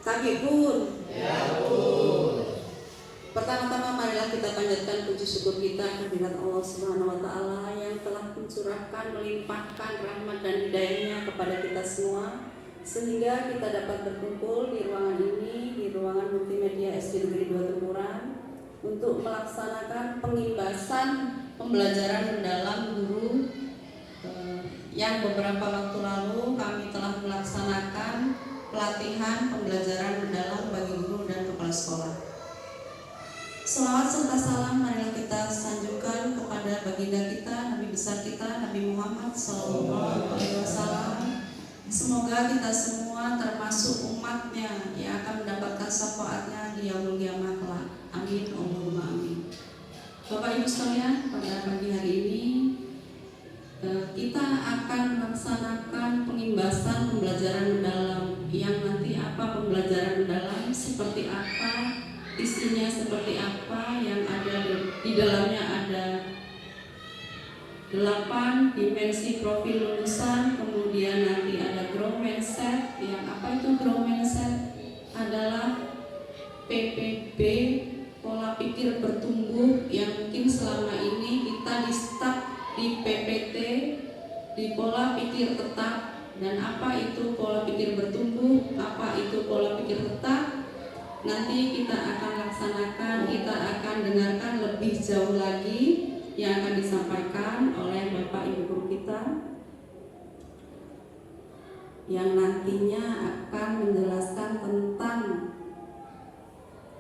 Kami pun. Ya pun. Pertama-tama marilah kita panjatkan puji syukur kita kehadirat Allah Subhanahu wa taala yang telah mencurahkan, melimpahkan rahmat dan hidayahnya kepada kita semua sehingga kita dapat berkumpul di ruangan ini, di ruangan multimedia SD Negeri 2 Temuran untuk melaksanakan pengimbasan pembelajaran mendalam guru yang beberapa waktu lalu kami telah melaksanakan pelatihan pembelajaran mendalam bagi guru dan kepala sekolah. Selawat serta salam marilah kita sanjungkan kepada baginda kita, Nabi besar kita, Nabi Muhammad SAW. Semoga kita semua termasuk umatnya yang akan mendapatkan syafaatnya di yaumul qiyamah kelak. Amin, Allahumma amin. Bapak Ibu sekalian, pada pagi hari ini kita akan melaksanakan pengimbasan pembelajaran mendalam. Yang nanti apa pembelajaran mendalam, seperti apa, isinya seperti apa, yang ada di dalamnya ada 8 dimensi profil lulusan, kemudian nanti ada growth mindset. Yang apa itu growth mindset? Adalah PPB, pola pikir bertumbuh, yang mungkin selama ini kita di stuck di PPT, di pola pikir tetap. Dan apa itu pola pikir bertumbuh, apa itu pola pikir tetap, nanti kita akan laksanakan, kita akan dengarkan lebih jauh lagi yang akan disampaikan oleh Bapak Ibu guru kita yang nantinya akan menjelaskan tentang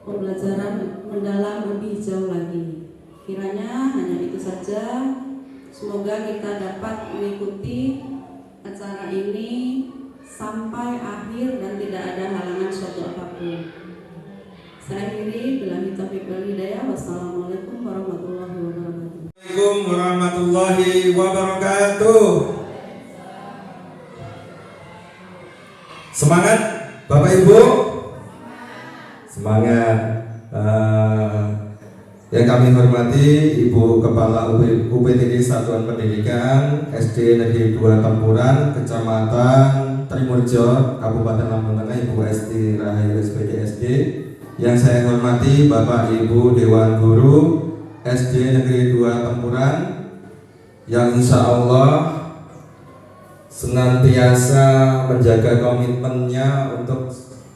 pembelajaran mendalam lebih jauh lagi. Kiranya hanya itu saja. Semoga kita dapat mengikuti acara ini sampai akhir dan tidak ada halangan suatu apapun. Saya akhiri billahi taufiq wal hidayah. Wassalamualaikum warahmatullahi wabarakatuh. Assalamualaikum warahmatullahi wabarakatuh. Semangat Bapak Ibu. Semangat. Yang kami hormati Ibu Kepala UPTD Satuan Pendidikan SD Negeri 2 Tempuran, Kecamatan Trimurjo, Kabupaten Lampung Tengah, Ibu Esti Rahayu SPD SD. Yang saya hormati Bapak Ibu Dewan Guru SD Negeri 2 Tempuran, yang insya Allah senantiasa menjaga komitmennya untuk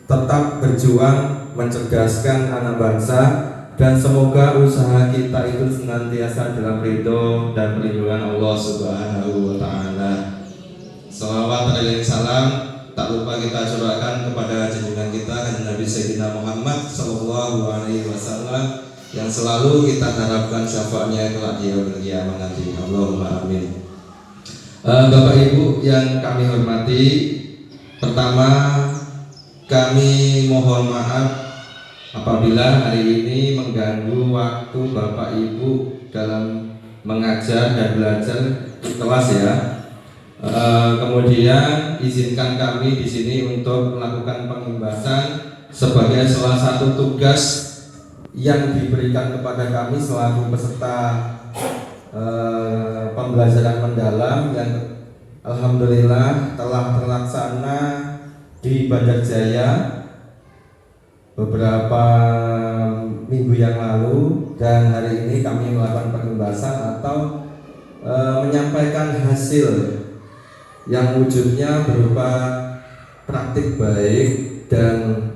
tetap berjuang mencerdaskan anak bangsa, dan semoga usaha kita itu senantiasa dalam ridho dan perlindungan Allah Subhanahu wa taala. Salawat dan salam tak lupa kita curahkan kepada junjungan kita Kanjeng Nabi Sayyidina Muhammad sallallahu alaihi wasallam yang selalu kita harapkan syafaatnya kelak di yaumul qiyamah nanti. Allahumma amin. Bapak Ibu yang kami hormati, pertama kami mohon maaf apabila hari ini mengganggu waktu Bapak Ibu dalam mengajar dan belajar di kelas ya. Kemudian izinkan kami di sini untuk melakukan pengimbasan sebagai salah satu tugas yang diberikan kepada kami selaku peserta pembelajaran mendalam yang alhamdulillah telah terlaksana di Bandar Jaya beberapa minggu yang lalu, dan hari ini kami melakukan pengimbasan atau menyampaikan hasil yang wujudnya berupa praktik baik dan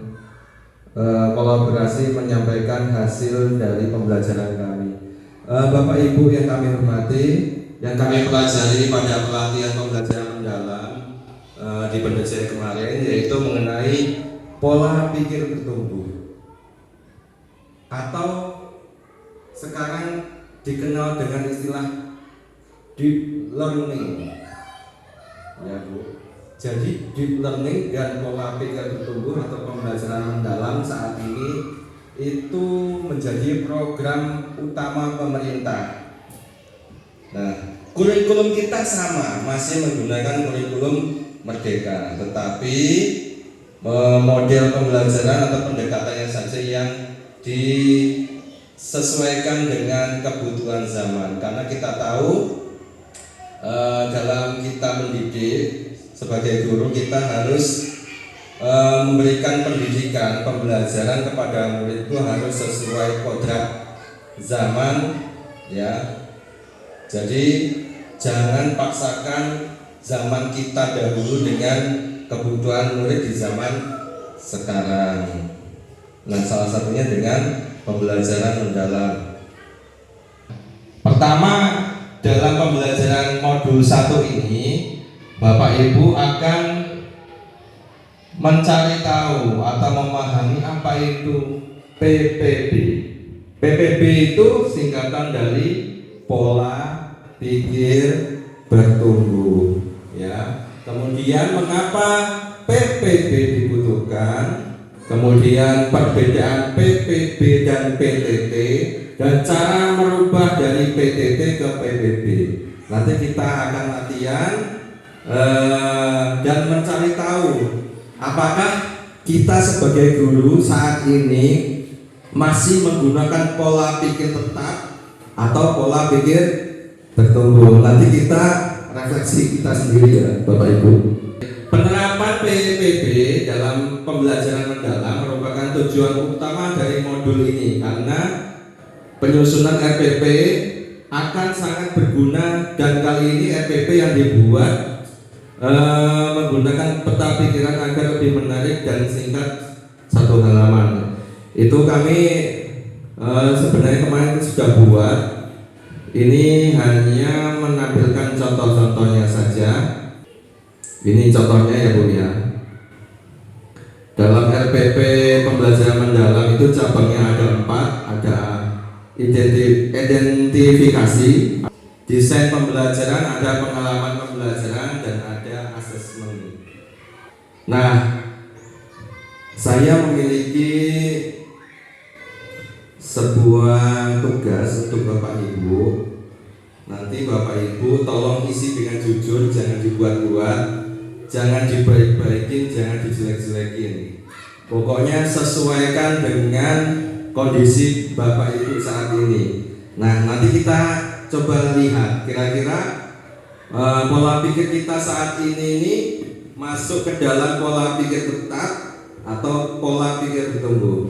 kolaborasi menyampaikan hasil dari pembelajaran kami. Bapak Ibu yang kami hormati, yang kami pelajari pada pelatihan pembelajaran mendalam di Bandar Jaya kemarin, yaitu mengenai pola pikir bertumbuh atau sekarang dikenal dengan istilah deep learning ya Bu. Jadi deep learning dan pola pikir bertumbuh atau pembelajaran mendalam saat ini itu menjadi program utama pemerintah. Nah, kurikulum kita sama, masih menggunakan kurikulum Merdeka, tetapi model pembelajaran atau pendekatannya saja yang disesuaikan dengan kebutuhan zaman. Karena kita tahu dalam kita mendidik sebagai guru kita harus memberikan pendidikan pembelajaran kepada murid itu harus sesuai kodrat zaman, ya. Jadi jangan paksakan zaman kita dahulu dengan kebutuhan murid di zaman sekarang. Nah, salah satunya dengan pembelajaran mendalam. Pertama, dalam pembelajaran modul 1 ini, Bapak Ibu akan mencari tahu atau memahami apa itu PPB. PPB itu singkatan dari pola pikir bertumbuh, ya. Kemudian mengapa PPB dibutuhkan? Kemudian perbedaan PPB dan PTT dan cara merubah dari PTT ke PPB. Nanti kita akan latihan dan mencari tahu apakah kita sebagai guru saat ini masih menggunakan pola pikir tetap atau pola pikir bertumbuh. Nanti kita refleksi kita sendiri ya Bapak Ibu. Penerapan PPB dalam pembelajaran mendalam merupakan tujuan utama dari modul ini karena penyusunan RPP akan sangat berguna dan kali ini RPP yang dibuat menggunakan peta pikiran agar lebih menarik dan singkat 1 halaman. Itu kami sebenarnya kemarin sudah buat. Ini hanya menampilkan contoh-contohnya saja. Ini contohnya ya Bu ya. Dalam RPP pembelajaran mendalam itu cabangnya ada 4, ada identifikasi, desain pembelajaran, ada pengalaman pembelajaran, dan ada asesmen. Nah, saya memiliki sebuah tugas untuk Bapak Ibu. Nanti Bapak Ibu tolong isi dengan jujur, jangan dibuat-buat, jangan dibaik-baikin, jangan dijelek-jelekin. Pokoknya sesuaikan dengan kondisi Bapak Ibu saat ini. Nah, nanti kita coba lihat kira-kira pola pikir kita saat ini masuk ke dalam pola pikir tetap atau pola pikir bertumbuh.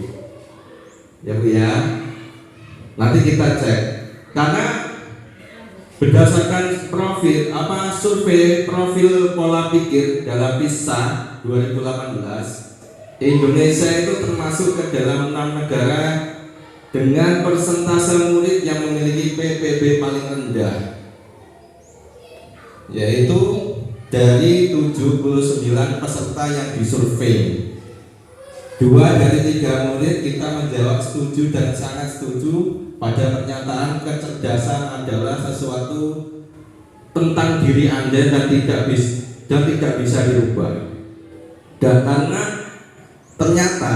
Ya Bu ya. Nanti kita cek. Karena berdasarkan survei profil pola pikir dalam PISA 2018, Indonesia itu termasuk ke dalam 6 negara dengan persentase murid yang memiliki PPB paling rendah, yaitu dari 79 peserta yang disurvei. 2 dari 3 murid kita menjawab setuju dan sangat setuju pada pernyataan kecerdasan adalah sesuatu tentang diri Anda dan tidak bisa dirubah. Dan karena ternyata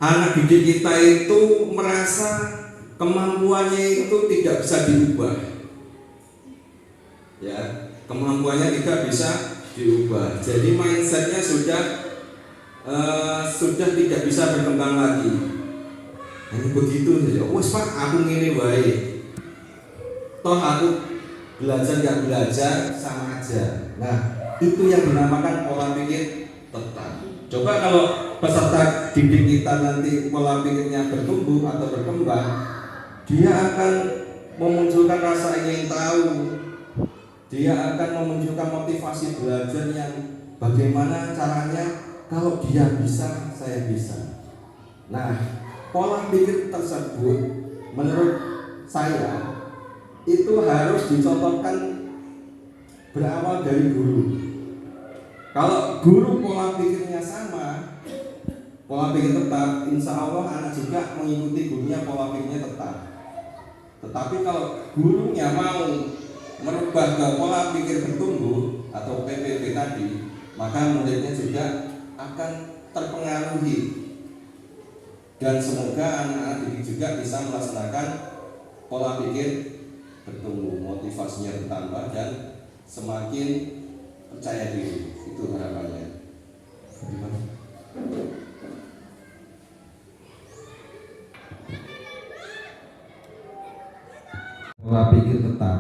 anak didik kita itu merasa kemampuannya itu tidak bisa dirubah. Ya, kemampuannya tidak bisa dirubah. Jadi mindsetnya sudah tidak bisa berkembang lagi. Hanya begitu saja. Wes Pak, aku ngene wae. Toh aku belajar nggak belajar sama aja. Nah, itu yang dinamakan pola pikir tetap. Coba kalau peserta didik kita nanti pola pikirnya bertumbuh atau berkembang, dia akan memunculkan rasa ingin tahu. Dia akan memunculkan motivasi belajar yang bagaimana caranya. Kalau dia bisa, saya bisa. Nah, pola pikir tersebut menurut saya itu harus dicontohkan berawal dari guru. Kalau guru pola pikirnya sama, pola pikir tetap, insya Allah anak juga mengikuti gurunya pola pikirnya tetap. Tetapi kalau gurunya mau merubah ke pola pikir bertumbuh atau PPB tadi, maka muridnya juga akan terpengaruhi. Dan semoga anak-anak didik juga bisa melaksanakan pola pikir bertumbuh, motivasinya bertambah dan semakin percaya diri. Itu harapannya. Pola pikir tetap.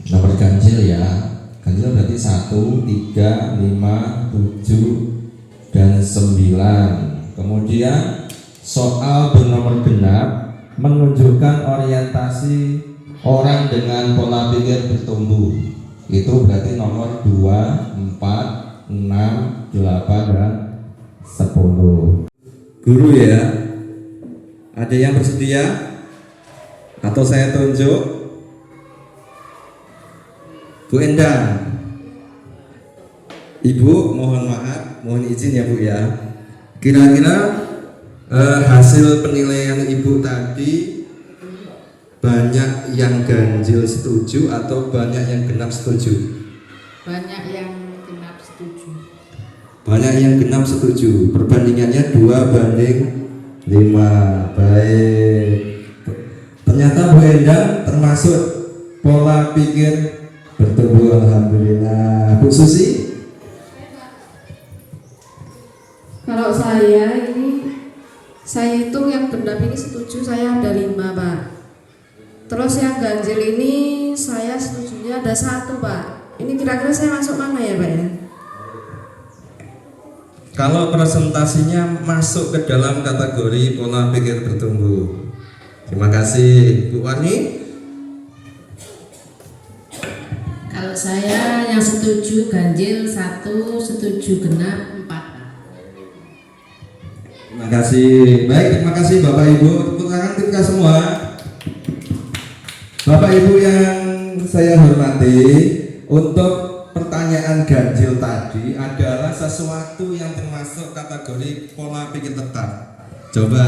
Nomor ganjil ya. Ganjil berarti berarti 1, 3, 5, 7, dan 9. Kemudian soal bernomor genap menunjukkan orientasi orang dengan pola pikir bertumbuh. Itu berarti nomor 2, 4, 6, 8, dan 10. Guru ya, ada yang bersedia? Atau saya tunjuk? Bu Endang, Ibu mohon maaf, mohon izin ya Bu ya. Kira-kira hasil penilaian Ibu tadi banyak yang ganjil setuju atau banyak yang genap setuju? Banyak yang genap setuju. Banyak yang genap setuju. Perbandingannya 2:5. Baik. Ternyata Bu Endang termasuk pola pikir bertumbuh, alhamdulillah. Bu Susi? Kalau saya hitung yang genap ini setuju saya ada 5 Pak. Terus yang ganjil ini saya setujunya ada 1 Pak. Ini kira-kira saya masuk mana ya Pak ya? Kalau presentasinya masuk ke dalam kategori pola pikir bertumbuh. Terima kasih Bu Wani. Kalau saya yang setuju ganjil 1, setuju genap 4. Terima kasih. Baik, terima kasih Bapak Ibu. Tepuk tangan kita semua. Bapak Ibu yang saya hormati, untuk pertanyaan ganjil tadi adalah sesuatu yang termasuk kategori pola pikir tetap. Coba,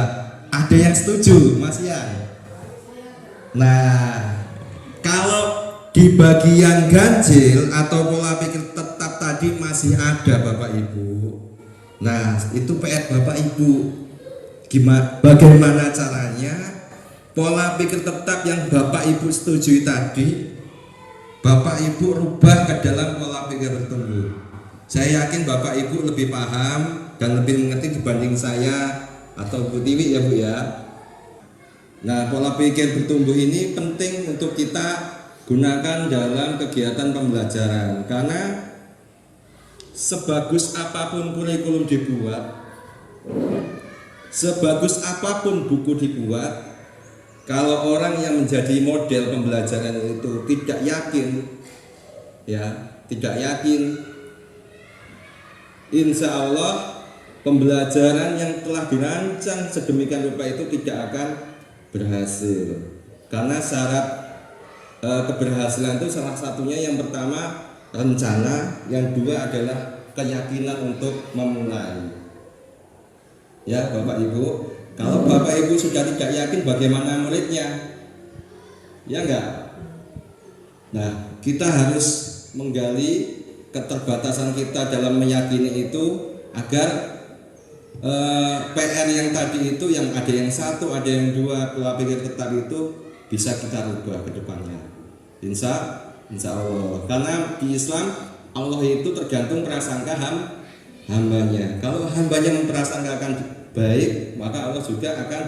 ada yang setuju, Mas Ian? Nah, kalau di bagian ganjil atau pola pikir tetap tadi masih ada Bapak Ibu. Nah, itu PR Bapak Ibu. Bagaimana caranya pola pikir tetap yang Bapak Ibu setujui tadi Bapak Ibu rubah ke dalam pola pikir bertumbuh. Saya yakin Bapak Ibu lebih paham dan lebih mengerti dibanding saya atau Bu Tiwi ya Bu ya. Nah, pola pikir bertumbuh ini penting untuk kita gunakan dalam kegiatan pembelajaran, karena sebagus apapun kurikulum dibuat, sebagus apapun buku dibuat, kalau orang yang menjadi model pembelajaran itu tidak yakin, insya Allah pembelajaran yang telah dirancang sedemikian rupa itu tidak akan berhasil. Karena syarat keberhasilan itu salah satunya yang pertama rencana, yang dua adalah keyakinan untuk memulai. Ya Bapak Ibu, kalau Bapak Ibu sudah tidak yakin bagaimana muridnya? Ya enggak? Nah, kita harus menggali keterbatasan kita dalam meyakini itu agar PR yang tadi itu, yang ada yang 1, ada yang 2 pola pikir tetap itu bisa kita rubah ke depannya. Insya Allah. Karena di Islam Allah itu tergantung prasangka hambanya. Kalau hambanya memprasangkakan baik, maka Allah juga akan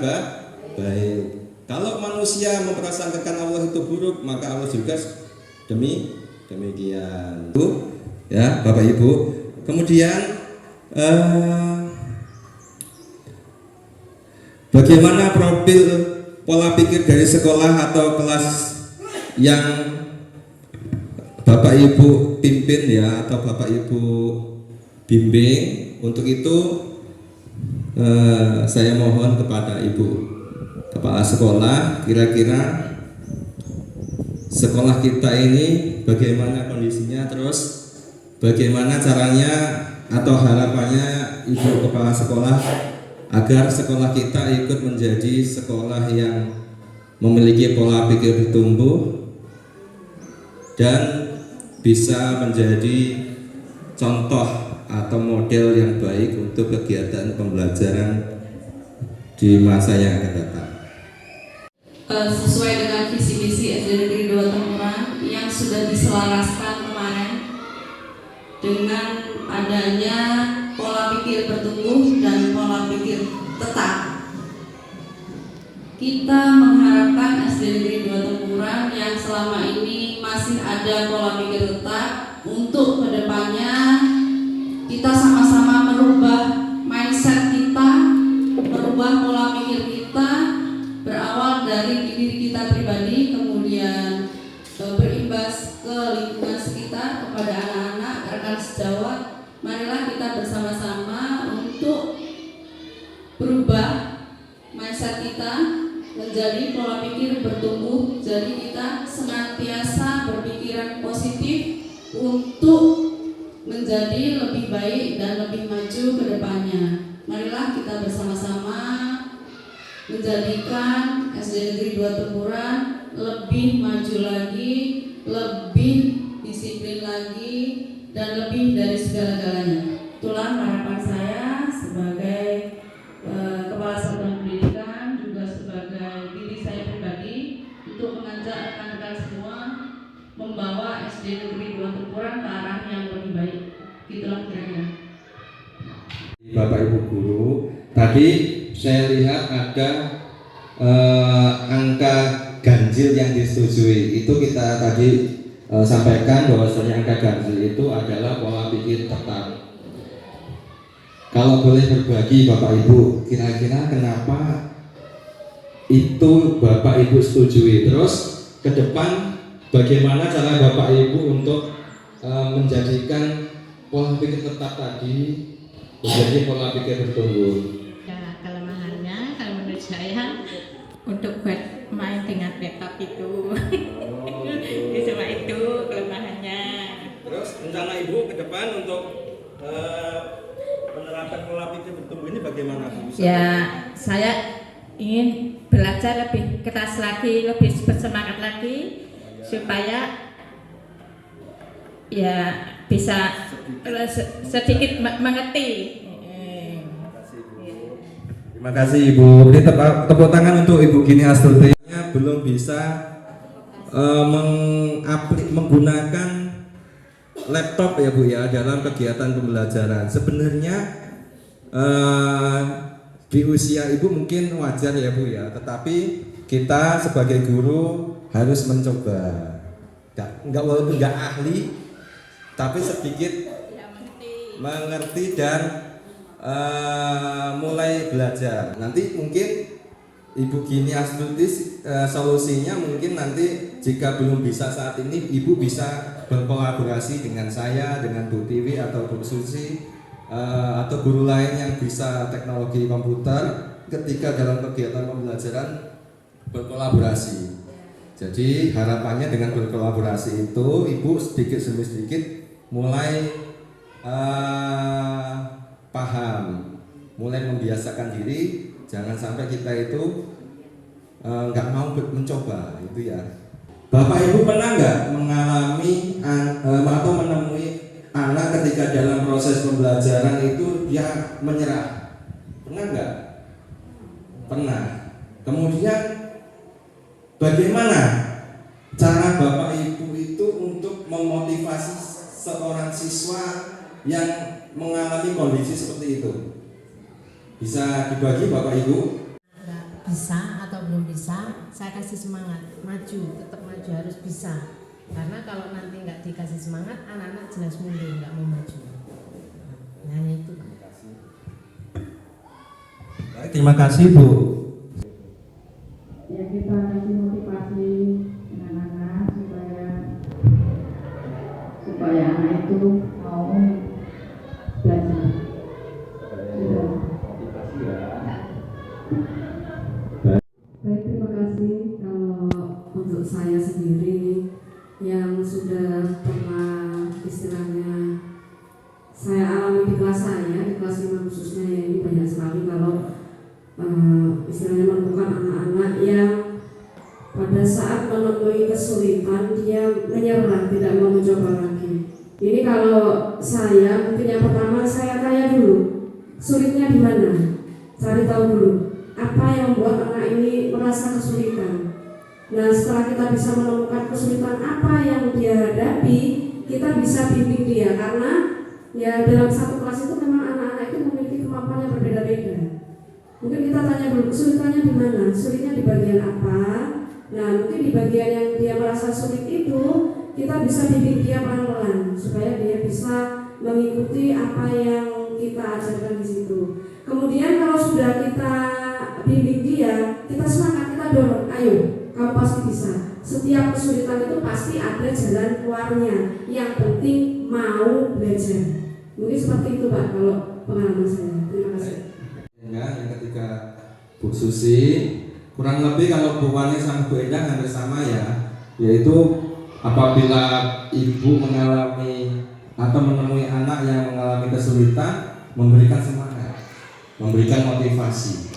baik. Kalau manusia memprasangkakan Allah itu buruk, maka Allah juga demikian. Itu ya Bapak Ibu. Kemudian bagaimana profil pola pikir dari sekolah atau kelas yang Bapak Ibu pimpin ya, atau Bapak Ibu bimbing? Untuk itu saya mohon kepada Ibu Kepala Sekolah, kira-kira sekolah kita ini bagaimana kondisinya, terus bagaimana caranya atau harapannya Ibu Kepala Sekolah agar sekolah kita ikut menjadi sekolah yang memiliki pola pikir bertumbuh dan bisa menjadi contoh atau model yang baik untuk kegiatan pembelajaran di masa yang akan datang. Sesuai dengan visi misi SD Negeri 2 Temuran yang sudah diselaraskan kemarin dengan adanya pola pikir bertumbuh dan pola pikir tetap. Kita mengharapkan SD Negeri 2 Temuran yang selama ini masih ada pola pikir tetap untuk kedepannya kita sama-sama merubah mindset kita, merubah pola pikir kita, berawal dari diri kita pribadi, kemudian berimbas ke lingkungan sekitar, kepada anak-anak, rekan sejawat. Marilah kita bersama-sama untuk berubah mindset kita menjadi pola pikir bertumbuh. Jadi kita senantiasa berpikiran positif untuk menjadi lebih baik dan lebih maju ke depannya. Marilah kita bersama-sama menjadikan SD Negeri 2 Tempuran lebih maju lagi, lebih disiplin lagi, dan lebih dari segala-galanya. Itulah harapan saya sebagai Kepala Satuan Pendidikan, juga sebagai diri saya pribadi, untuk mengajak rekan-rekan semua membawa SD Negeri 2 Tempuran ke arah yang lebih baik. Itulah kira-kira. Bapak Ibu guru, tadi saya lihat ada angka ganjil yang disetujui. Itu kita tadi sampaikan bahwasanya angka ganjil itu adalah pola pikir tetap. Kalau boleh berbagi Bapak Ibu, kira-kira kenapa itu Bapak Ibu setujui? Terus ke depan bagaimana cara Bapak Ibu untuk menjadikan pola pikir tetap tadi menjadi pola pikir bertumbuh? Ya, kelemahannya kalau menurut saya untuk buat main dengan laptop itu. Cuma itu kelemahannya. Terus rencana Ibu ke depan untuk menerapkan pola pikir bertumbuh ini bagaimana Bu? Ya, saya ingin belajar lebih keras lagi, lebih bersemangat lagi supaya ya bisa sedikit mengerti. Terima kasih Ibu. Ini tepuk tangan untuk Ibu Gini Astuti yang belum bisa menggunakan laptop ya Bu ya dalam kegiatan pembelajaran. Sebenarnya di usia Ibu mungkin wajar ya Bu ya, tetapi kita sebagai guru harus mencoba. Enggak walaupun enggak ahli, tapi sedikit mengerti dan mulai belajar. Nanti mungkin Ibu Gini Astuti solusinya mungkin nanti jika belum bisa saat ini Ibu bisa berkolaborasi dengan saya, dengan Bu Tiwi atau Bu Susi atau guru lain yang bisa teknologi komputer ketika dalam kegiatan pembelajaran berkolaborasi. Jadi harapannya dengan berkolaborasi itu Ibu sedikit demi sedikit mulai paham, mulai membiasakan diri. Jangan sampai kita itu nggak mau mencoba itu ya. Bapak Ibu pernah nggak mengalami atau menemui anak ketika dalam proses pembelajaran itu dia menyerah? Pernah nggak? Pernah. Kemudian bagaimana cara Bapak Ibu itu untuk memotivasi seorang siswa yang mengalami kondisi seperti itu? Bisa dibagi Bapak Ibu? Nggak bisa atau belum bisa, saya kasih semangat, maju, tetap maju, harus bisa. Karena kalau nanti nggak dikasih semangat, anak-anak jelas mundur, nggak mau maju. Nah itu. Baik, terima kasih Bu. Ya, kita kasih motivasi anak-anak supaya anak itu mau belajar. Baik, terima kasih. Kalau untuk saya sendiri yang sudah pernah istilahnya saya alami di kelas saya, di kelas 5 khususnya, ya, ini banyak sekali kalau istilahnya menemukan anak-anak yang pada saat menemui kesulitan dia menyerah, tidak mau mencoba lagi. Ini kalau saya mungkin yang pertama saya tanya dulu sulitnya di mana, cari tahu dulu apa yang membuat anak ini merasa kesulitan. Nah, setelah kita bisa menemukan kesulitan apa yang dia hadapi, kita bisa bimbing dia, karena ya dalam satu kelas itu memang anak-anak itu memiliki kemampuan yang berbeda-beda. Mungkin kita tanya dulu kesulitannya di mana, sulitnya di bagian apa. Nah, mungkin di bagian yang dia merasa sulit itu kita bisa bimbing dia pelan-pelan supaya dia bisa mengikuti apa yang kita ajarkan di situ. Kemudian kalau sudah kita bimbing dia, kita semangat, kita dorong, ayo, kamu pasti bisa. Setiap kesulitan itu pasti ada jalan keluarnya. Yang penting mau belajar. Mungkin seperti itu Pak kalau pengalaman saya. Terima kasih. Yang ketika Bu Susi, kurang lebih kalau Bu Wani sama Bu Endang hampir sama ya, yaitu apabila ibu mengalami atau menemui anak yang mengalami kesulitan, memberikan semangat, memberikan motivasi,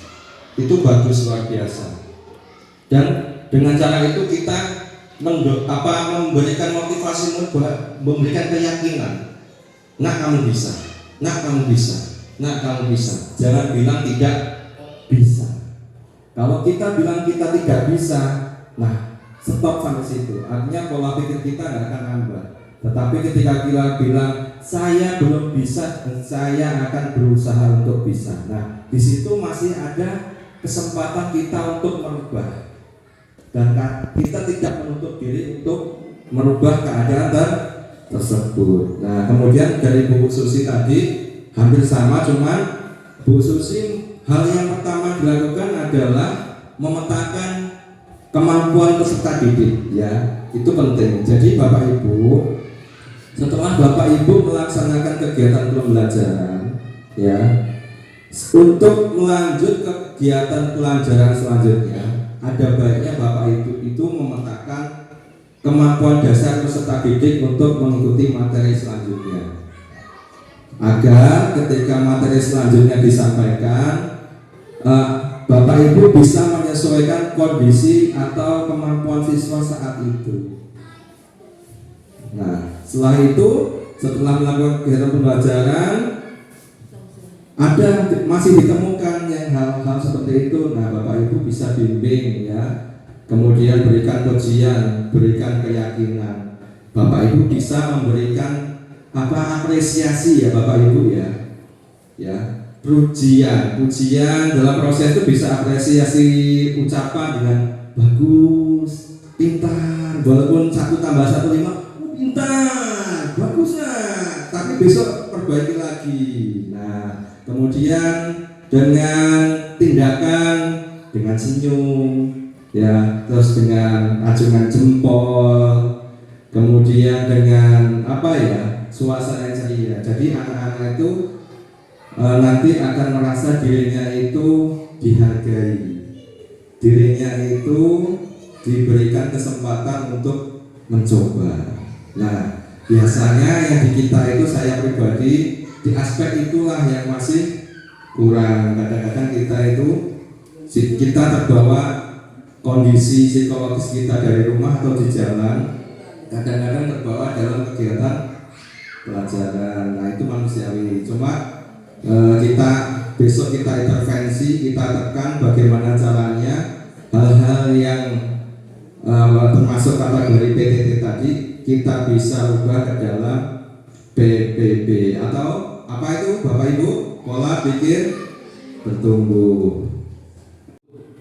itu bagus, luar biasa. Dan dengan cara itu kita memberikan motivasi, memberikan keyakinan. Nak kamu bisa, nak kamu bisa, nak kamu bisa. Jangan bilang tidak bisa. Kalau kita bilang kita tidak bisa, nah stop sampai situ. Artinya pola pikir kita nggak akan nambah. Tetapi ketika kita bilang saya belum bisa dan saya akan berusaha untuk bisa. Nah di situ masih ada kesempatan kita untuk merubah. Dan kita tidak menutup diri untuk merubah keadaan tersebut. Nah kemudian dari Bu Susi tadi hampir sama, cuman Bu Susi hal yang pertama dilakukan adalah memetakan kemampuan peserta didik, ya itu penting. Jadi Bapak Ibu, setelah Bapak Ibu melaksanakan kegiatan pembelajaran, ya untuk melanjut kegiatan pelajaran selanjutnya, ada baiknya Bapak Ibu itu memetakan kemampuan dasar peserta didik untuk mengikuti materi selanjutnya, agar ketika materi selanjutnya disampaikan, Bapak Ibu bisa menyesuaikan kondisi atau kemampuan siswa saat itu. Nah, setelah itu, setelah melakukan kegiatan pembelajaran, masih ditemukan yang hal-hal seperti itu. Nah, Bapak Ibu bisa bimbing, ya. Kemudian berikan pujian, berikan keyakinan. Bapak Ibu bisa memberikan apresiasi, ya Bapak Ibu, ya. Ya. Pujian dalam proses itu bisa apresiasi ucapan dengan bagus, pintar, walaupun 1 tambah 1 5, pintar, bagus ya, tapi besok perbaiki lagi. Nah kemudian dengan tindakan, dengan senyum, ya, terus dengan acungan jempol, kemudian dengan suasana yang ceria. Jadi anak-anak itu nanti akan merasa dirinya itu dihargai, dirinya itu diberikan kesempatan untuk mencoba. Nah biasanya yang di kita itu, saya pribadi, di aspek itulah yang masih kurang. Kadang-kadang kita terbawa kondisi psikologis kita dari rumah atau di jalan, kadang-kadang terbawa dalam kegiatan pelajaran. Nah itu manusiawi. Cuma besok kita intervensi, kita tekan bagaimana caranya hal-hal yang termasuk kategori PTT tadi kita bisa ubah ke dalam PPB atau apa itu Bapak Ibu, pola pikir bertumbuh.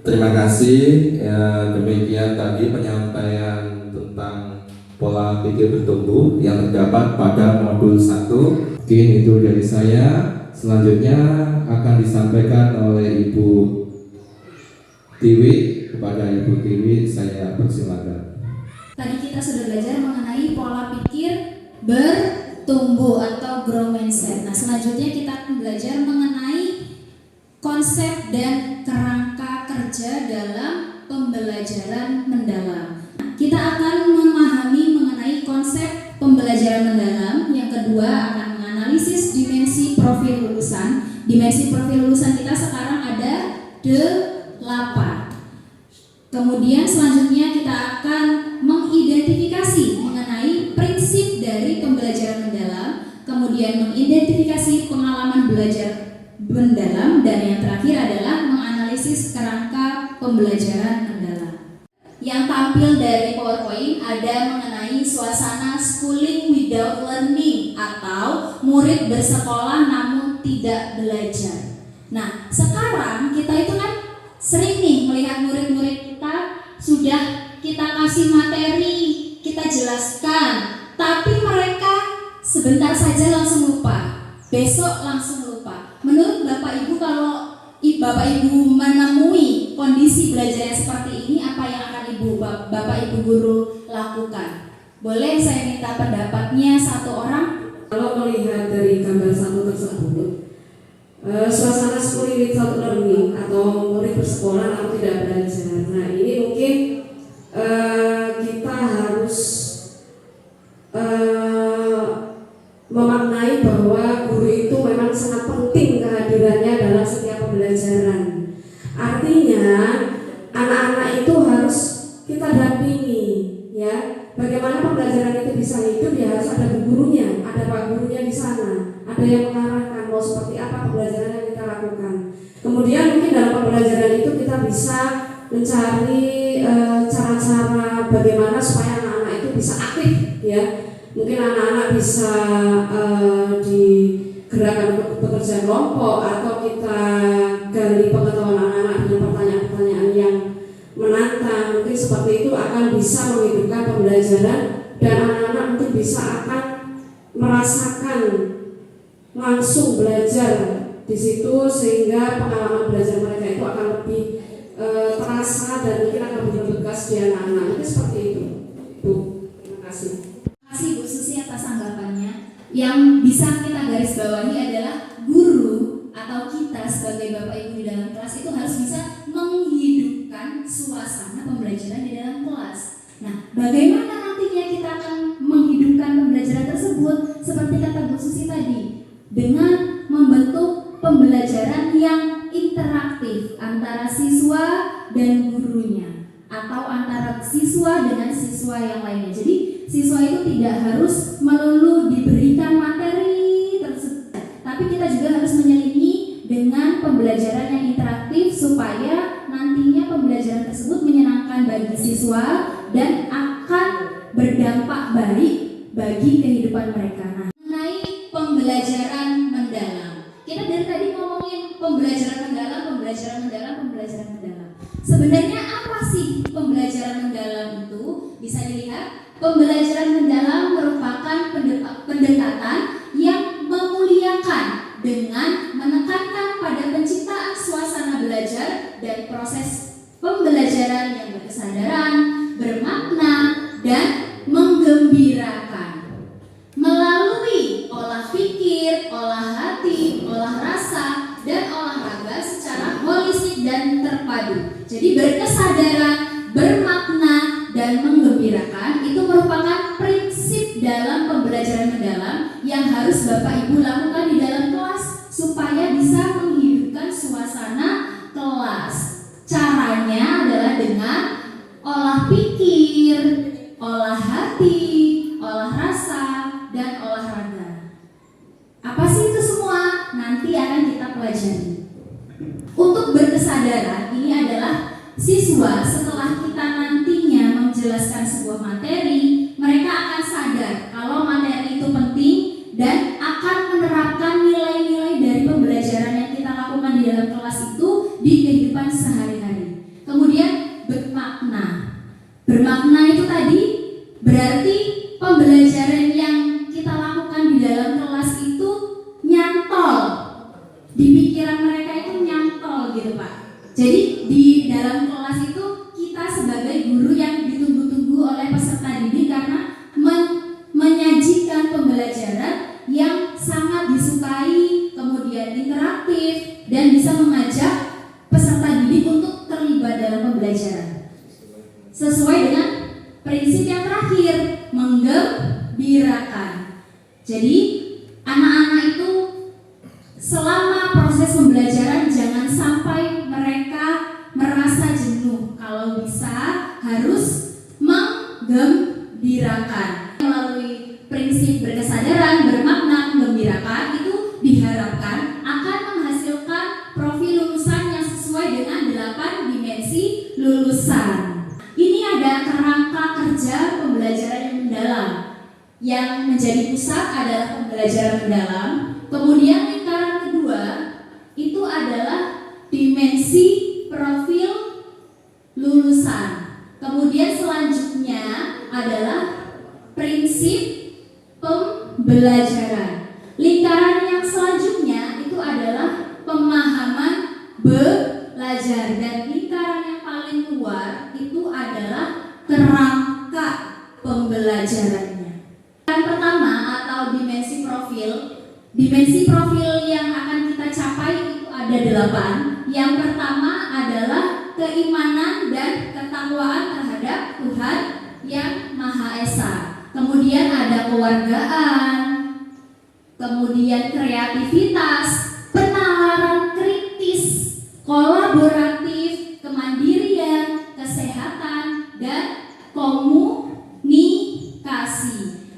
Terima kasih, ya, demikian tadi penyampaian tentang pola pikir bertumbuh yang terdapat pada modul 1. Mungkin itu dari saya. Selanjutnya akan disampaikan oleh Ibu Tiwi. Kepada Ibu Tiwi saya persilakan. Tadi kita sudah belajar mengenai pola pikir bertumbuh atau grow mindset. Nah selanjutnya kita akan belajar mengenai konsep dan kerangka kerja dalam pembelajaran mendalam. Kita akan memahami mengenai konsep pembelajaran mendalam. Yang kedua akan menganalisis dimensi profil lulusan. Dimensi profil lulusan kita sekarang ada 8. Kemudian selanjutnya kita akan mengidentifikasi mengenai prinsip dari pembelajaran mendalam. Kemudian mengidentifikasi pengalaman belajar mendalam. Dan yang terakhir adalah menganalisis kerangka pembelajaran mendalam. Yang tampil dari PowerPoint ada mengenai suasana schooling without learning atau murid bersekolah namun tidak belajar. Nah, sekarang kita itu kan sering nih melihat murid-murid kita sudah kita kasih materi, kita jelaskan sebentar saja langsung lupa, besok langsung lupa. Menurut Bapak Ibu, kalau Bapak Ibu menemui kondisi belajar yang seperti ini, apa yang akan Bapak Ibu guru lakukan? Boleh saya minta pendapatnya satu orang? Kalau melihat dari gambar 1 tersebut, suasana spirit without learning atau murid bersekolah atau tidak belajar. Nah, ini mungkin kita harus memaknai bahwa guru itu memang sangat penting kehadirannya dalam setiap pembelajaran. Artinya anak-anak itu harus kita dampingi, ya. Bagaimana pembelajaran itu bisa hidup, ya harus ada gurunya, ada pak gurunya di sana, ada yang mengarahkan mau seperti apa pembelajaran yang kita lakukan. Kemudian mungkin dalam pembelajaran itu kita bisa mencari cara-cara bagaimana supaya anak-anak itu bisa aktif, ya. Mungkin anak-anak bisa digerakkan untuk bekerja kelompok, atau kita gali pengetahuan anak-anak dengan pertanyaan-pertanyaan yang menantang. Mungkin seperti itu akan bisa menghidupkan pembelajaran, dan anak-anak mungkin bisa akan merasakan langsung belajar di situ, sehingga pengalaman belajar mereka itu akan lebih terasa dan mungkin akan lebih berbekas di anak-anak. Mungkin seperti itu, Bu. Terima kasih. Terima kasih Bu Susi atas anggapannya. Yang bisa kita garis bawahi adalah guru atau kita sebagai Bapak Ibu di dalam kelas itu harus bisa menghidupkan suasana pembelajaran di dalam kelas. Nah, bagaimana nantinya kita akan menghidupkan pembelajaran tersebut? Seperti kata Bu Susi tadi, dengan membentuk pembelajaran yang interaktif antara siswa dan gurunya, atau antara siswa dengan siswa yang lainnya. Jadi siswa itu tidak harus melulu diberikan materi tersebut, tapi kita juga harus menyelingi dengan pembelajaran yang interaktif supaya nantinya pembelajaran tersebut menyenangkan bagi siswa dan akan berdampak baik bagi kehidupan mereka. Nah, mengenai pembelajaran mendalam, kita dari tadi ngomongin pembelajaran mendalam. Sebenarnya apa sih pembelajaran mendalam itu? Bisa dilihat, pembelajaran mendalam merupakan pendekatan yang memuliakan dengan menekankan pada penciptaan suasana belajar dan proses pembelajaran yang berkesadaran, bermakna, dan menggembirakan melalui olah pikir, olah hati, olah rasa, dan olahraga secara holistik dan terpadu. Jadi berkesadaran, bermakna, dan menggembirakan itu merupakan prinsip dalam pembelajaran mendalam yang harus Bapak Ibu lakukan di dalam kelas supaya bisa menghidupkan suasana kelas. Caranya adalah dengan olah pikir, olah hati, olah rasa, dan olahraga. Apa sih itu semua? Nanti akan kita pelajari. Untuk berkesadaran, ini adalah siswa setelah kita nantinya menjelaskan sebuah materi, mereka akan sadar kalau materi itu penting dan akan menerapkan nilai-nilai dari pembelajaran yang kita lakukan di dalam kelas itu di kehidupan sehari-hari. Kemudian bermakna. Bermakna itu tadi berarti pembelajaran yang kita lakukan di dalam kelas itu nyantol di pikiran mereka, itu nyantol gitu Pak. Jadi di dalam kelas itu kita sebagai guru yang ditunggu-tunggu oleh peserta didik karena menyajikan pembelajaran yang sangat disukai, kemudian interaktif, dan bisa mengajak peserta didik untuk terlibat dalam pembelajaran sesuai dengan prinsip yang terakhir, menggembirakan. Jadi anak-anak itu selama proses pembelajaran jangan sampai mereka merasa jenuh. Kalau bisa harus menggembirakan. Melalui prinsip berkesadaran, bermakna, menggembirakan itu diharapkan akan menghasilkan profil lulusan yang sesuai dengan 8 dimensi lulusan. Ini ada kerangka kerja pembelajaran yang mendalam. Yang menjadi pusat adalah pembelajaran mendalam. Kemudian lingkaran kedua itu adalah dimensi profil lulusan. Kemudian selanjutnya adalah prinsip pembelajaran pembelajaran. Lingkaran yang selanjutnya itu adalah pemahaman belajar, dan lingkaran yang paling luar itu adalah kerangka pembelajarannya. Yang pertama atau dimensi profil yang akan kita capai itu ada 8. Yang pertama adalah keimanan dan ketakwaan terhadap Tuhan yang Maha Esa. Kemudian ada kewargaan, kemudian kreativitas, penalaran kritis, kolaboratif, kemandirian, kesehatan, dan komunikasi.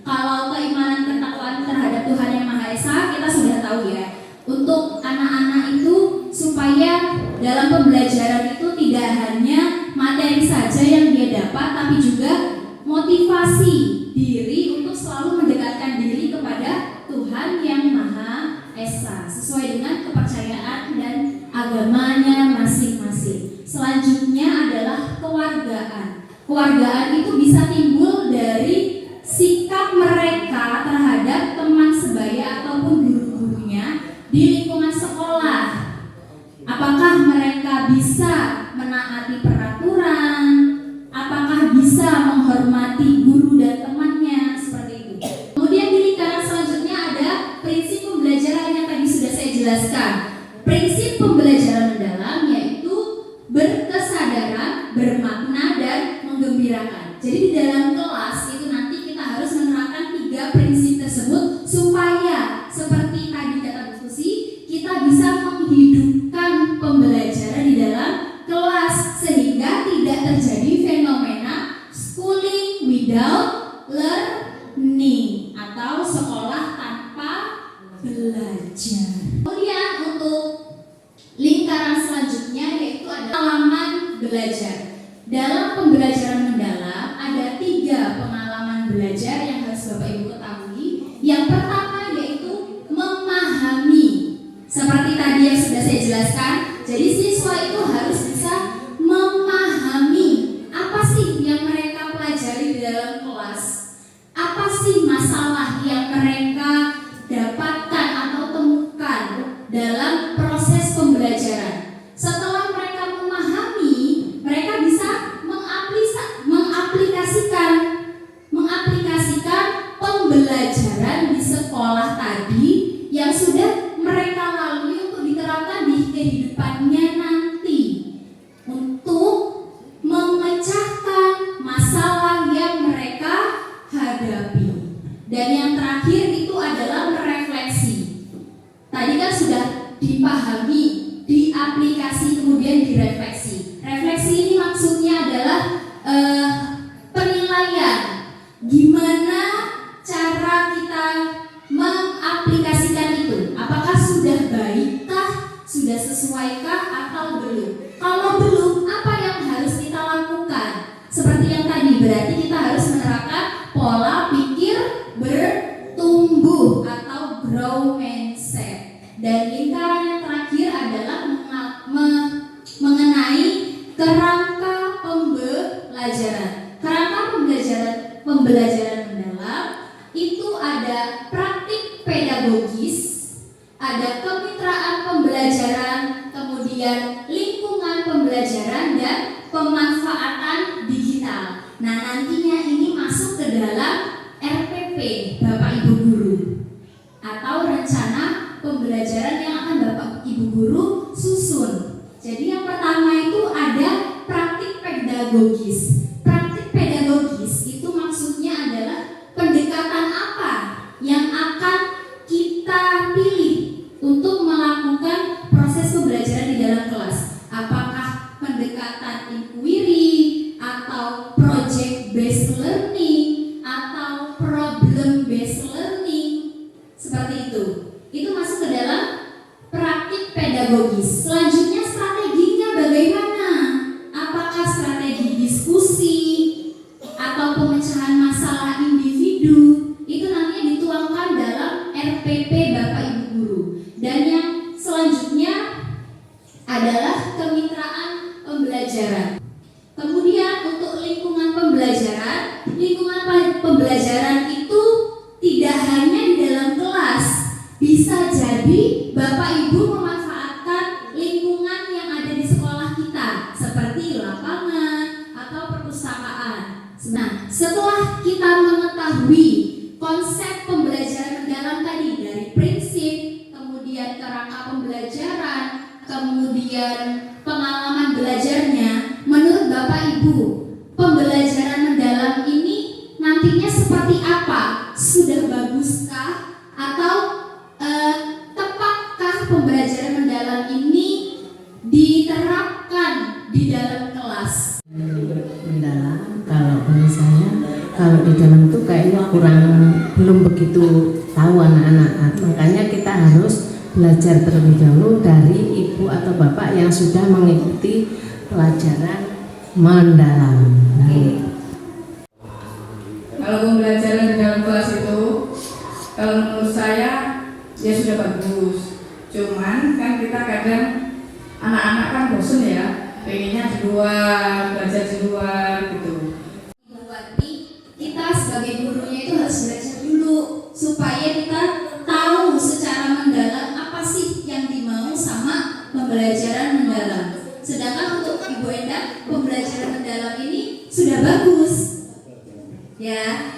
Kalau keimanan ketakwaan terhadap Tuhan yang Maha Esa kita sudah tahu ya. Untuk anak-anak itu supaya dalam pembelajaran itu tidak hanya materi saja yang dia dapat, tapi juga motivasi diri untuk selalu mendekatkan diri kepada Tuhan yang Maha Esa sesuai dengan kepercayaan dan agamanya masing-masing. Selanjutnya adalah kewargaan. Kewargaan itu bisa timbul dari sikap mereka terhadap teman sebaya ataupun guru-gurunya di lingkungan sekolah. Apakah mereka bisa menaati peraturan? Apakah bisa menghormati guru dan temannya? Seperti itu. Kemudian di lingkaran selanjutnya ada prinsip pembelajaran yang tadi sudah saya jelaskan. Prinsip pembelajaran mendalam yaitu berkesadaran, bermakna, dan menggembirakan. Jadi di dalam kelas itu nanti kita harus menerapkan 3 prinsip tersebut supaya seperti tadi kata diskusi kita bisa menghidupkan pembelajaran di dalam kelas sehingga tidak terjadi fenomena schooling without learning atau sekolah tanpa belajar. Kemudian untuk lingkaran selanjutnya yaitu ada pengalaman belajar. Dalam pembelajaran mendalam ada 3 pengalaman belajar yang harus Bapak Ibu ketahui. Yang pertama yaitu memahami. Seperti tadi yang sudah saya jelaskan, jadi siswa itu harus bisa memahami apa sih yang mereka pelajari di dalam kelas. Apa sih masalah yang mereka dapatkan atau temukan dalam proses pembelajaran. Setelah mereka memahami, mereka bisa mengaplikasikan pembelajaran di sekolah tadi yang sudah mereka lalui untuk diterapkan di kehidupannya nanti untuk memecahkan masalah yang mereka hadapi. Dan yang terakhir itu adalah merefleksi. Tadi kan sudah dipahami, diaplikasi, kemudian direfleksi. Refleksi ini maksudnya adalah penilaian. Gimana cara kita mengaplikasikan itu? Apakah sudah baikkah, sudah sesuaikah, atau belum? Kalau belum, apa yang harus kita lakukan? Seperti yang tadi, berarti kita harus menerapkan pola pikir bertumbuh atau grow mindset. Dan lingkaran yang terakhir adalah mengenai kerangka pembelajaran. Kerangka pembelajaran mendalam itu ada praktik pedagogis, ada kemitraan pembelajaran, kemudian lingkungan pembelajaran, dan pemanfaatan digital. Nah, nantinya ini masuk ke dalam RPP Bapak Ibu Guru atau rencana pembelajaran yang akan Bapak Ibu Guru susun. Jadi yang pertama itu ada praktik pedagogis. Praktik pedagogis itu maksudnya adalah pendekatan apa yang akan kita pilih untuk melakukan proses pembelajaran di dalam kelas. Apakah pendekatan inquiry atau project based learning atau problem based learning, seperti itu. Itu masuk ke dalam praktik pedagogis. Selanjutnya strateginya bagaimana? Apakah strategi diskusi atau pemecahan masalah individu? Itu nantinya dituangkan dalam RPP Bapak Ibu Guru. Dan yang selanjutnya adalah kemitraan pembelajaran. Kemudian untuk lingkungan pembelajaran itu tidak hanya di dalam kerangka pembelajaran, kemudian pengalaman belajarnya, menurut Bapak Ibu, pembelajaran mendalam ini nantinya seperti apa? Sudah baguskah? Atau tepatkah pembelajaran mendalam ini diterapkan di dalam kelas? Mendalam, kalau bagi saya, kalau di dalam itu kayaknya belum begitu tahu anak-anak. Makanya kita harus belajar terlebih dahulu dari ibu atau bapak yang sudah mengikuti pelajaran mendalam. Kalau pembelajaran di dalam kelas itu, kalau menurut saya ya sudah bagus. Cuman kan kita kadang anak-anak kan bosen ya, pengennya di luar, belajar di luar gitu. Berarti kita sebagai gurunya itu harus belajar dulu supaya kita tahu secara mendalam apa sih yang dimau sama pembelajaran mendalam. Sedangkan untuk Ibu Endah, pembelajaran mendalam ini sudah bagus. Ya,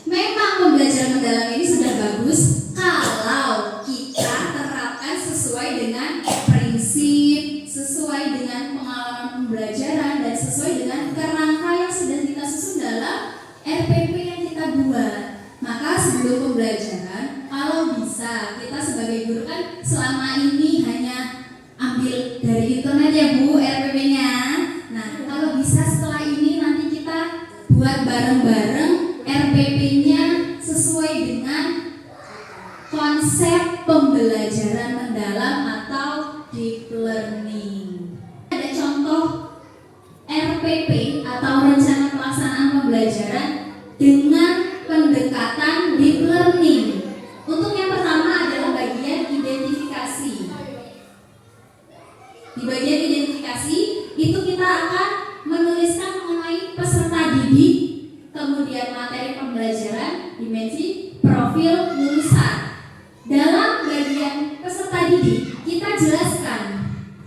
memang pembelajaran mendalam ini sudah bagus kalau kita terapkan sesuai dengan prinsip, sesuai dengan pengalaman pembelajaran, dan sesuai dengan kerangka yang sudah kita susun dalam RPP yang kita buat. Maka sebelum pembelajaran, kalau bisa kita sebagai guru kan selama ini hanya ambil dari internet ya Bu RPP-nya. Nah, kalau bisa setelah ini nanti kita buat bareng-bareng RPP-nya sesuai dengan konsep pembelajaran mendalam atau deep learning. Ada contoh RPP atau rencana pelaksanaan pembelajaran dengan pendekatan deep learning. Untuk yang pertama adalah bagian identifikasi. Di bagian identifikasi itu kita akan menuliskan mengenai peserta didik, kemudian materi pembelajaran, dimensi, profil lulusan. Dalam bagian peserta didik, kita jelaskan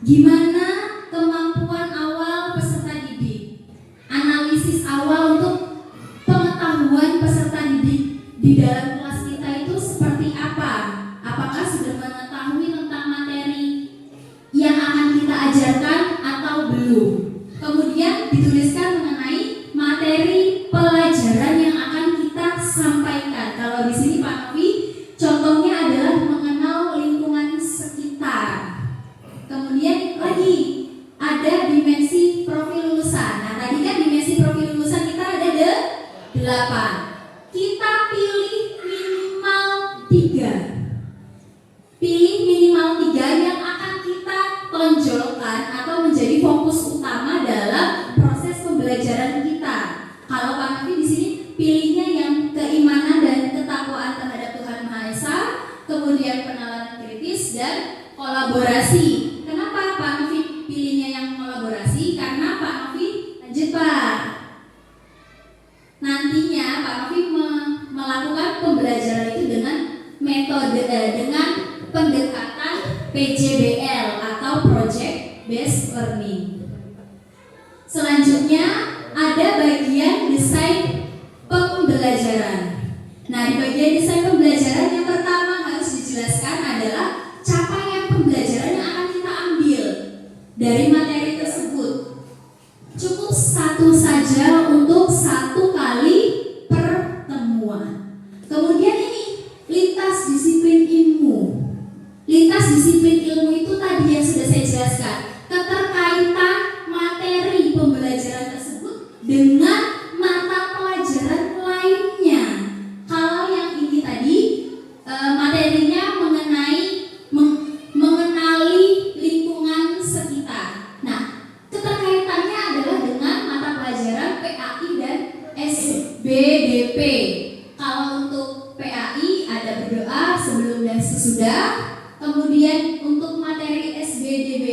gimana kemampuan awal peserta didik, analisis awal untuk pengetahuan peserta didik di dalam kelas kita itu seperti apa. Apakah sudah mengetahui tentang materi yang akan kita ajarkan atau belum. Kemudian dituliskan mengenai materi pelajaran yang akan kita sampaikan. Kalau di sini Pak Novi, contohnya adalah mengenal lingkungan sekitar. Kemudian lagi ada dimensi profil lulusan. Nah, tadi kan dimensi profil lulusan kita ada 8. Kita pilih minimal 3. Pilih minimal 3 yang akan kita tonjolkan atau menjadi fokus utama dalam proses pembelajaran kita. Kalau Pak Novi di sini pilihnya yang keimanan dan ketakwaan terhadap Tuhan Maha Esa, kemudian penalaran kritis dan kolaborasi. Kenapa Pak Novi pilihnya yang kolaborasi? Karena Pak Novi, lanjut Pak. Nantinya Pak Novi melakukan pembelajaran itu dengan metode dengan pendekatan PJBL atau Project Based Learning. Selanjutnya ada bagian desain pembelajaran. Nah, di bagian desain pembelajaran yang pertama harus dijelaskan adalah capaian pembelajaran yang akan kita ambil dari materi tersebut. Cukup satu saja untuk 1 kali pertemuan. Kemudian ini lintas disiplin ilmu. Lintas disiplin ilmu itu tadi yang sudah saya jelaskan, keterkaitan materi pembelajaran tersebut dengan mata pelajaran lainnya. Kalau yang ini tadi materinya mengenali lingkungan sekitar. Nah, keterkaitannya adalah dengan mata pelajaran PAI dan SBDP. Kalau untuk PAI ada berdoa sebelum dan sesudah. Kemudian untuk materi SBDP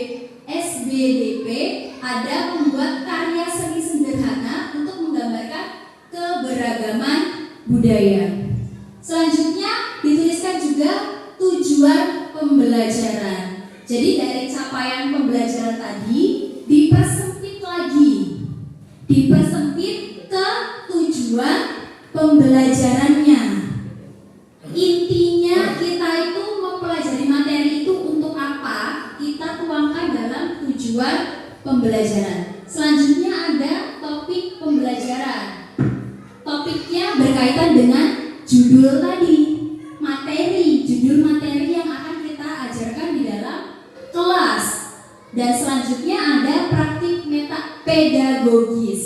ada membuat karya seni sederhana untuk menggambarkan keberagaman budaya. Selanjutnya dituliskan juga tujuan pembelajaran. Jadi dari capaian pembelajaran tadi dipersempit lagi. Dipersempit ke tujuan pembelajarannya. Intinya kita itu mempelajari materi itu untuk pembelajaran. Selanjutnya ada topik pembelajaran. Topiknya berkaitan dengan judul tadi, judul materi yang akan kita ajarkan di dalam kelas. Dan selanjutnya ada praktik pedagogis.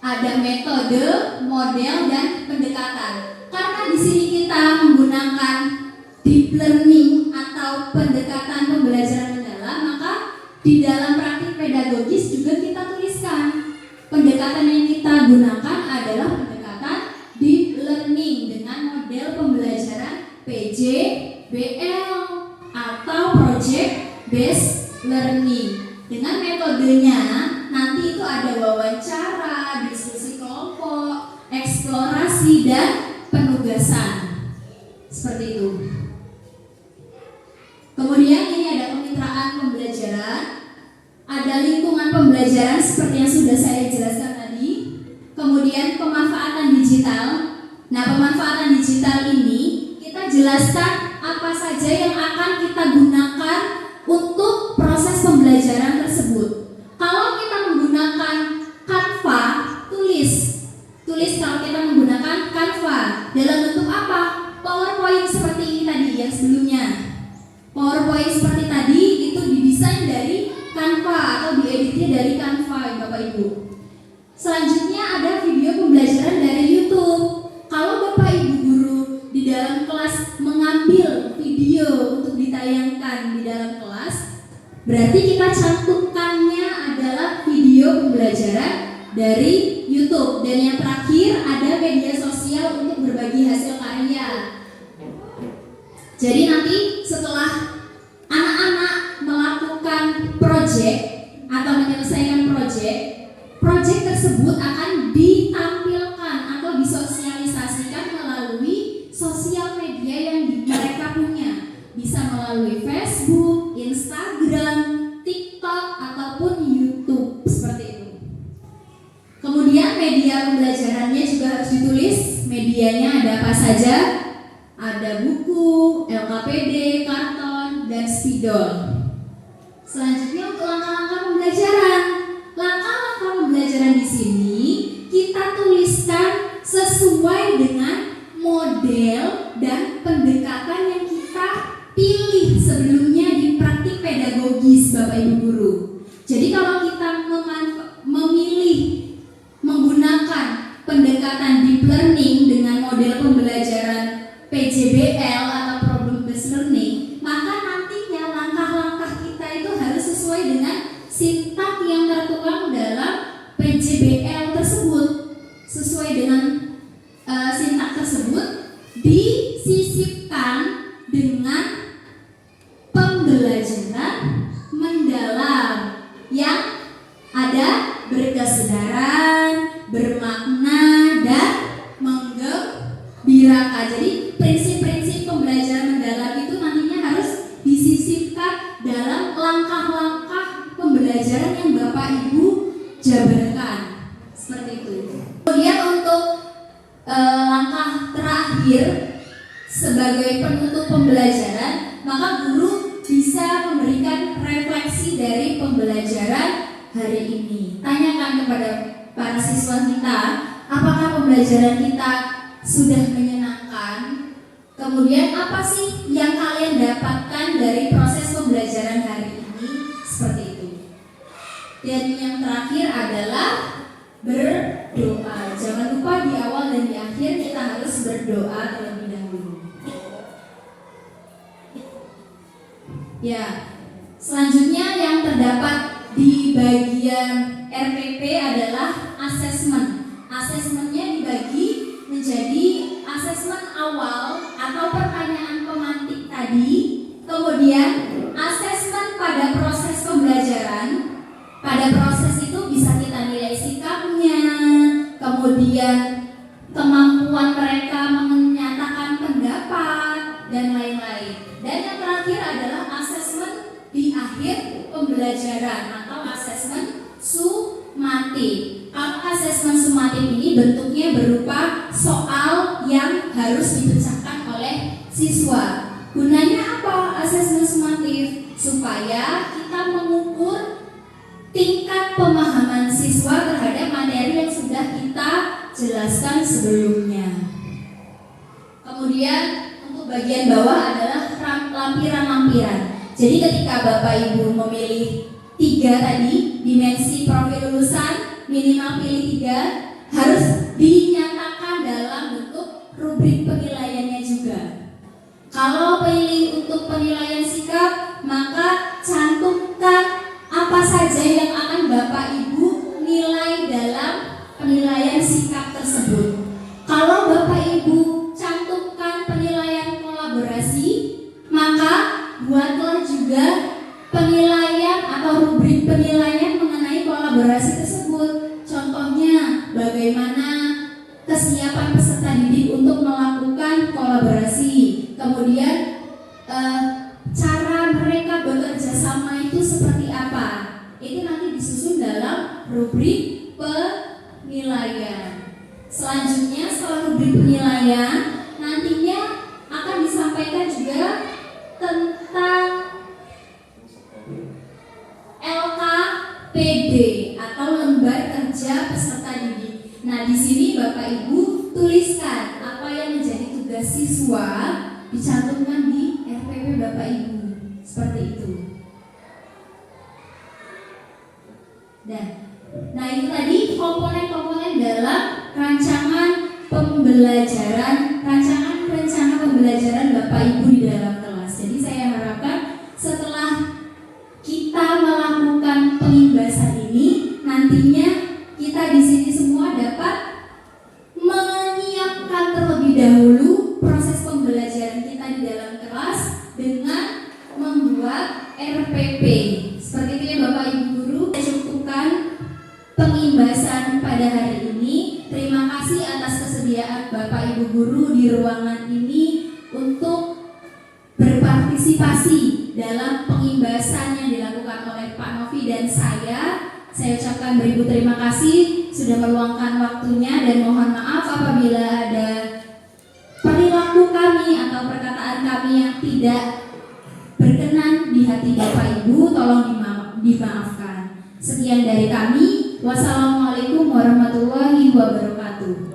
Ada metode, model, dan pendekatan. Karena di sini kita menggunakan deep learning atau pendekatan pembelajaran mendalam, maka di dalam praktik pedagogis juga kita tuliskan pendekatan yang kita gunakan adalah pendekatan deep learning dengan model pembelajaran PJBL atau Project Based Learning. Dengan metodenya nanti itu ada wawancara, diskusi kelompok, eksplorasi, dan penugasan. Seperti itu. Kemudian ini ada kemitraan pembelajaran, ada lingkungan pembelajaran seperti yang sudah saya jelaskan tadi. Kemudian pemanfaatan digital. Nah, pemanfaatan digital ini kita jelaskan apa saja yang akan kita gunakan untuk proses pembelajaran tersebut. Kalau kita menggunakan Canva, tulis kalau kita menggunakan Canva dalam bentuk apa? PowerPoint seperti ini tadi yang sebelumnya. PowerPoint seperti tadi itu didesain dari Canva atau dieditnya dari Canva, Bapak Ibu. Selanjutnya ada video pembelajaran dari YouTube. Kalau Bapak Ibu guru di dalam kelas mengambil video untuk ditayangkan di dalam kelas, berarti kita cantumkannya adalah video pembelajaran dari YouTube. Dan yang terakhir ada media sosial untuk berbagi hasil karya. Jadi nanti setelah anak-anak melakukan project atau menyelesaikan project tersebut akan ditampilkan atau disosialisasikan melalui sosial media yang mereka punya. Bisa melalui Facebook, Instagram, TikTok, ataupun YouTube, seperti itu. Kemudian media pembelajarannya juga harus ditulis. Medianya ada apa saja? Ada buku, LKPD, karton, dan spidol. Selanjutnya untuk langkah-langkah pembelajaran. Langkah-langkah pembelajaran di sini kita tuliskan sesuai dengan model dan pendekatan yang kita pilih sebelumnya di praktik pedagogis, Bapak Ibu guru. Jadi kalau kita memilih menggunakan pendekatan deep learning dengan model pembelajaran PJBL atau problem based learning, maka nantinya langkah-langkah kita itu harus sesuai dengan sintak yang tertuang dalam PJBL tersebut. Sesuai dengan sintak tersebut disisipkan dengan pembelajaran mendalam yang ada berkesedaran, bermakna, dan menggembirakan. Jadi prinsip-prinsip pembelajaran mendalam itu nantinya harus disisipkan dalam langkah-langkah pembelajaran yang Bapak Ibu jabarkan. Seperti itu. Kemudian untuk langkah terakhir sebagai penutup pembelajaran, maka guru bisa memberikan refleksi dari pembelajaran hari ini. Tanyakan kepada para siswa kita, apakah pembelajaran kita sudah menyenangkan? Kemudian apa sih yang kalian dapatkan dari proses pembelajaran hari ini? Seperti itu. Dan yang terakhir adalah berdoa. Jangan lupa di awal dan di akhir kita harus berdoa terlebih dahulu. Ya, selanjutnya yang terdapat di bagian RPP adalah asesmen. Asesmennya dibagi menjadi asesmen awal atau pertanyaan pemantik tadi, kemudian asesmen pada proses pembelajaran. Pada proses itu bisa kita nilai sikapnya, kemudian kemampuan mereka menyatakan pendapat, dan lain-lain. Dan yang terakhir adalah asesmen di akhir pembelajaran atau asesmen sumatif. Kalau asesmen sumatif ini bentuknya berupa soal yang harus dipecahkan oleh siswa. Gunanya apa asesmen sumatif? Supaya kita mengukur tingkat pemahaman siswa terhadap materi yang sudah kita jelaskan sebelumnya. Kemudian untuk bagian bawah adalah lampiran-lampiran. Jadi ketika Bapak Ibu memilih 3 tadi, dimensi profil lulusan, minimal pilih 3, harus dinyatakan dalam bentuk rubrik penilaiannya juga. Kalau pilih untuk penilaian sikap, maka cantumkan apa saja yang akan Bapak Ibu nilai dalam penilaian sikap tersebut. Kalau Bapak Ibu cantumkan penilaian kolaborasi, maka buatlah juga penilaian atau rubrik penilaian mengenai kolaborasi tersebut. Contohnya, bagaimana kesiapan peserta didik untuk melakukan kolaborasi. Kemudian cara mereka bekerja sama itu seperti apa. Itu nanti disusun dalam rubrik penilaian. Selanjutnya setelah rubrik penilaian, nantinya akan disampaikan juga tentang LKPD atau lembar kerja peserta didik. Nah, di sini Bapak Ibu tuliskan apa yang menjadi tugas siswa, dicantumkan di RPP Bapak Ibu. Seperti itu. Dan nah itu tadi komponen-komponen dalam rancangan pembelajaran, rancangan rencana pembelajaran Bapak Ibu di dalam kelas. Jadi saya harapkan setelah kita melakukan pengimbasan ini, nantinya kita di sini semua dapat menyiapkan terlebih dahulu proses pembelajaran kita di dalam kelas dengan membuat RPP. Seperti itu ya Bapak Ibu guru. Saya cukupkan pengimbasan pada hari ini. Terima kasih atas kesediaan Bapak Ibu guru di ruangan ini untuk berpartisipasi dalam pengimbasan yang dilakukan oleh Pak Novi dan saya. Saya ucapkan beribu terima kasih sudah meluangkan waktunya, dan mohon maaf apabila ada perilaku kami atau perkataan kami yang tidak berkenan di hati Bapak Ibu, tolong dimaafkan. Sekian dari kami. Wassalamualaikum warahmatullahi wabarakatuh.